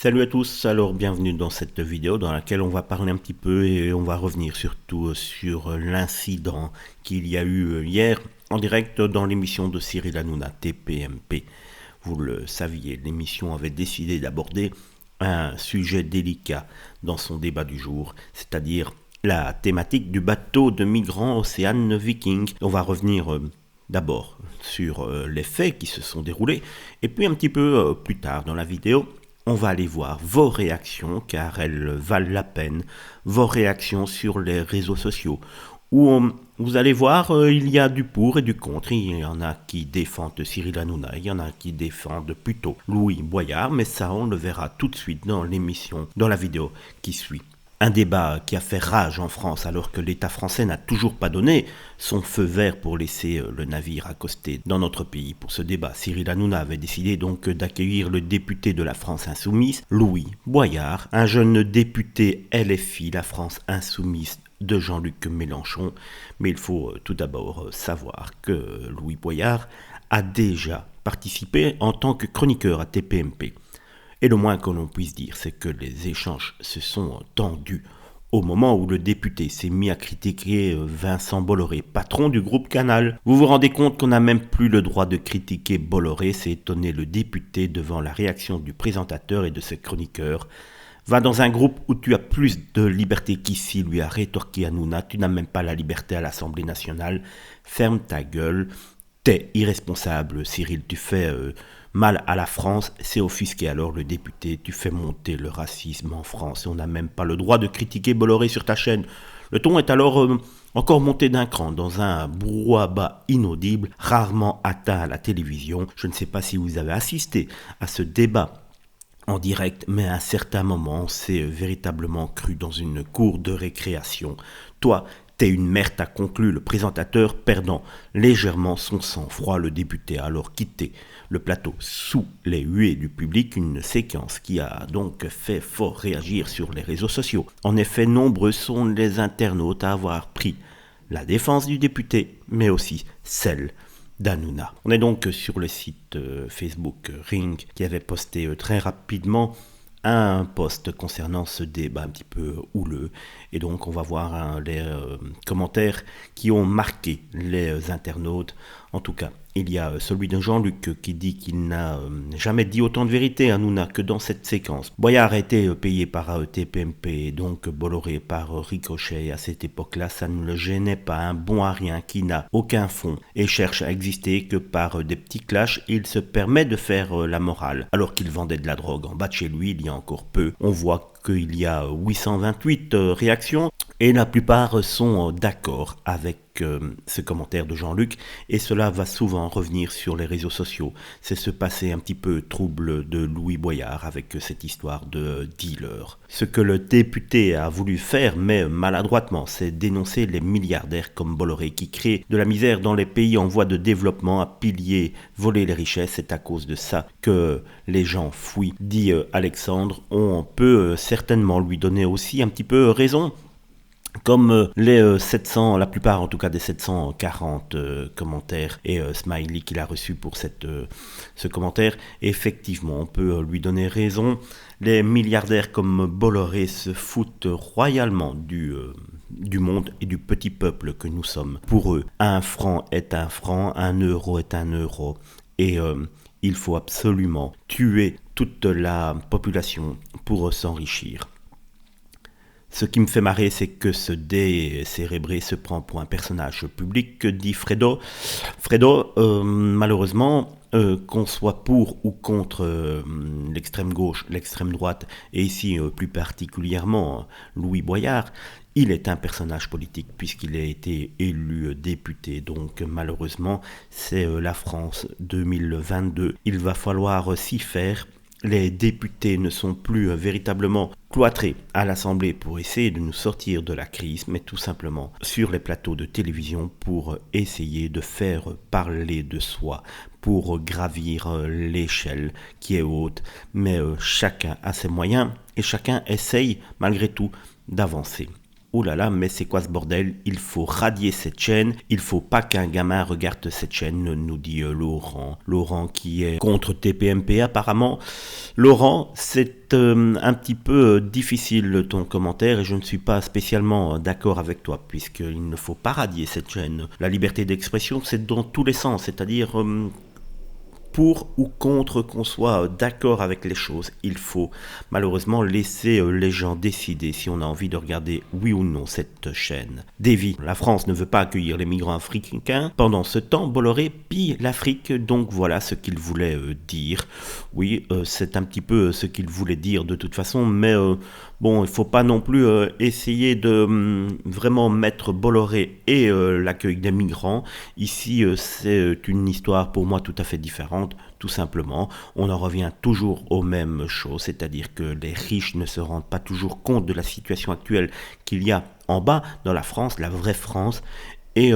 Salut à tous, alors bienvenue dans cette vidéo dans laquelle on va parler un petit peu et on va revenir surtout sur l'incident qu'il y a eu hier en direct dans l'émission de Cyril Hanouna, TPMP. Vous le saviez, l'émission avait décidé d'aborder un sujet délicat dans son débat du jour, c'est-à-dire la thématique du bateau de migrants Ocean Viking. On va revenir d'abord sur les faits qui se sont déroulés et puis un petit peu plus tard dans la vidéo, on va aller voir vos réactions, car elles valent la peine, vos réactions sur les réseaux sociaux, où vous allez voir, il y a du pour et du contre. Il y en a qui défendent Cyril Hanouna, il y en a qui défendent plutôt Louis Boyard, mais ça on le verra tout de suite dans l'émission, dans la vidéo qui suit. Un débat qui a fait rage en France alors que l'État français n'a toujours pas donné son feu vert pour laisser le navire accoster dans notre pays. Pour ce débat, Cyril Hanouna avait décidé donc d'accueillir le député de la France Insoumise, Louis Boyard, un jeune député LFI, la France Insoumise de Jean-Luc Mélenchon. Mais il faut tout d'abord savoir que Louis Boyard a déjà participé en tant que chroniqueur à TPMP. Et le moins que l'on puisse dire, c'est que les échanges se sont tendus au moment où le député s'est mis à critiquer Vincent Bolloré, patron du groupe Canal. Vous vous rendez compte qu'on n'a même plus le droit de critiquer Bolloré, s'est étonné le député devant la réaction du présentateur et de ses chroniqueurs. Va dans un groupe où tu as plus de liberté qu'ici, lui a rétorqué Hanouna, tu n'as même pas la liberté à l'Assemblée nationale, ferme ta gueule. T'es irresponsable, Cyril, tu fais mal à la France, c'est offusqué. Alors le député, tu fais monter le racisme en France et on n'a même pas le droit de critiquer Bolloré sur ta chaîne. Le ton est alors encore monté d'un cran dans un brouhaha inaudible, rarement atteint à la télévision. Je ne sais pas si vous avez assisté à ce débat en direct, mais à un certain moment, c'est véritablement cru dans une cour de récréation. Toi, t'es une merde, a conclu le présentateur, perdant légèrement son sang-froid. Le député a alors quitté le plateau sous les huées du public, une séquence qui a donc fait fort réagir sur les réseaux sociaux. En effet, nombreux sont les internautes à avoir pris la défense du député, mais aussi celle d'Hanouna. On est donc sur le site Facebook Ring qui avait posté très rapidement un post concernant ce débat un petit peu houleux. Et donc on va voir les commentaires qui ont marqué les internautes. En tout cas, il y a celui de Jean-Luc qui dit qu'il n'a jamais dit autant de vérité à Hanouna que dans cette séquence. Boyard a été payé par TPMP, donc Bolloré par Ricochet. À cette époque-là, ça ne le gênait pas. Un bon à rien qui n'a aucun fond et cherche à exister que par des petits clashs. Il se permet de faire la morale. Alors qu'il vendait de la drogue en bas de chez lui, il y a encore peu, on voit qu'il y a 828 réactions et la plupart sont d'accord avec ce commentaire de Jean-Luc et cela va souvent revenir sur les réseaux sociaux. C'est ce passé un petit peu trouble de Louis Boyard avec cette histoire de dealer. Ce que le député a voulu faire, mais maladroitement, c'est dénoncer les milliardaires comme Bolloré qui créent de la misère dans les pays en voie de développement, à piller, voler les richesses. C'est à cause de ça que les gens fuient, dit Alexandre. On peut certainement lui donner aussi un petit peu raison. Comme les 700, la plupart en tout cas des 740 commentaires et smiley qu'il a reçu pour ce commentaire, effectivement on peut lui donner raison. Les milliardaires comme Bolloré se foutent royalement du monde et du petit peuple que nous sommes. Pour eux, un franc est un franc, un euro est un euro. Et il faut absolument tuer toute la population pour s'enrichir. Ce qui me fait marrer, c'est que ce décérébré se prend pour un personnage public, dit Fredo. Fredo, malheureusement, qu'on soit pour ou contre l'extrême gauche, l'extrême droite, et ici plus particulièrement Louis Boyard, il est un personnage politique puisqu'il a été élu député. Donc malheureusement, c'est la France 2022. Il va falloir s'y faire. Les députés ne sont plus véritablement cloîtrés à l'Assemblée pour essayer de nous sortir de la crise, mais tout simplement sur les plateaux de télévision pour essayer de faire parler de soi, pour gravir l'échelle qui est haute. Mais chacun a ses moyens et chacun essaye malgré tout d'avancer. oh là là, mais c'est quoi ce bordel? Il faut radier cette chaîne, il faut pas qu'un gamin regarde cette chaîne, nous dit Laurent. Laurent qui est contre TPMP apparemment. Laurent, c'est un petit peu difficile ton commentaire et je ne suis pas spécialement d'accord avec toi puisqu'il ne faut pas radier cette chaîne. La liberté d'expression, c'est dans tous les sens, c'est-à-dire pour ou contre qu'on soit d'accord avec les choses, il faut malheureusement laisser les gens décider si on a envie de regarder oui ou non cette chaîne. Davy, la France ne veut pas accueillir les migrants africains. Pendant ce temps, Bolloré pille l'Afrique, donc voilà ce qu'il voulait dire. Oui, c'est un petit peu ce qu'il voulait dire de toute façon, mais bon, il ne faut pas non plus essayer de vraiment mettre Bolloré et l'accueil des migrants. Ici, c'est une histoire pour moi tout à fait différente. Tout simplement, on en revient toujours aux mêmes choses, c'est-à-dire que les riches ne se rendent pas toujours compte de la situation actuelle qu'il y a en bas dans la France, la vraie France, et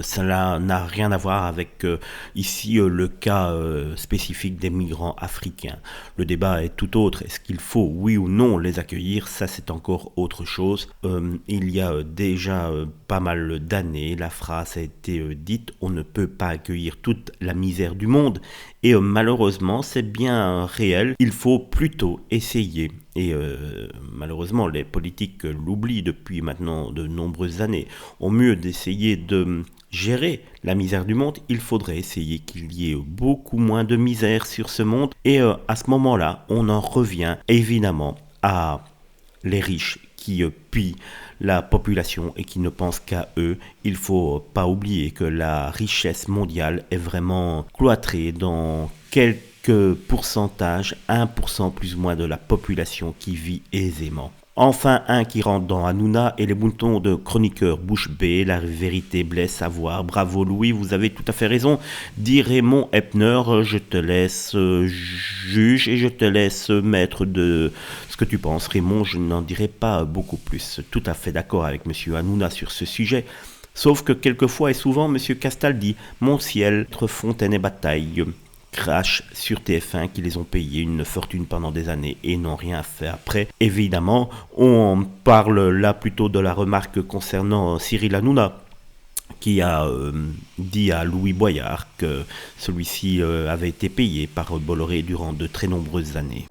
cela n'a rien à voir avec ici le cas spécifique des migrants africains. Le débat est tout autre. Est-ce qu'il faut, oui ou non, les accueillir? Ça, c'est encore autre chose. Il y a déjà pas mal d'années, la phrase a été dite, on ne peut pas accueillir toute la misère du monde. Et malheureusement, c'est bien réel. Il faut plutôt essayer. Et malheureusement, les politiques l'oublient depuis maintenant de nombreuses années. Au mieux d'essayer de gérer la misère du monde, il faudrait essayer qu'il y ait beaucoup moins de misère sur ce monde. Et à ce moment-là, on en revient évidemment à les riches qui pillent la population et qui ne pensent qu'à eux. Il ne faut pas oublier que la richesse mondiale est vraiment cloîtrée dans quelques pourcentages, 1% plus ou moins de la population qui vit aisément. Enfin, un qui rentre dans Hanouna et les moutons de chroniqueur bouche bée, la vérité blesse à voir. Bravo Louis, vous avez tout à fait raison. Dit Raymond Epner, je te laisse juge et je te laisse maître de ce que tu penses. Raymond, je n'en dirai pas beaucoup plus. Tout à fait d'accord avec monsieur Hanouna sur ce sujet. Sauf que quelquefois et souvent, monsieur Castal dit « Mon ciel, entre fontaine et bataille ». Crash sur TF1 qui les ont payés une fortune pendant des années et n'ont rien fait après. Évidemment, on parle là plutôt de la remarque concernant Cyril Hanouna qui a dit à Louis Boyard que celui-ci avait été payé par Bolloré durant de très nombreuses années.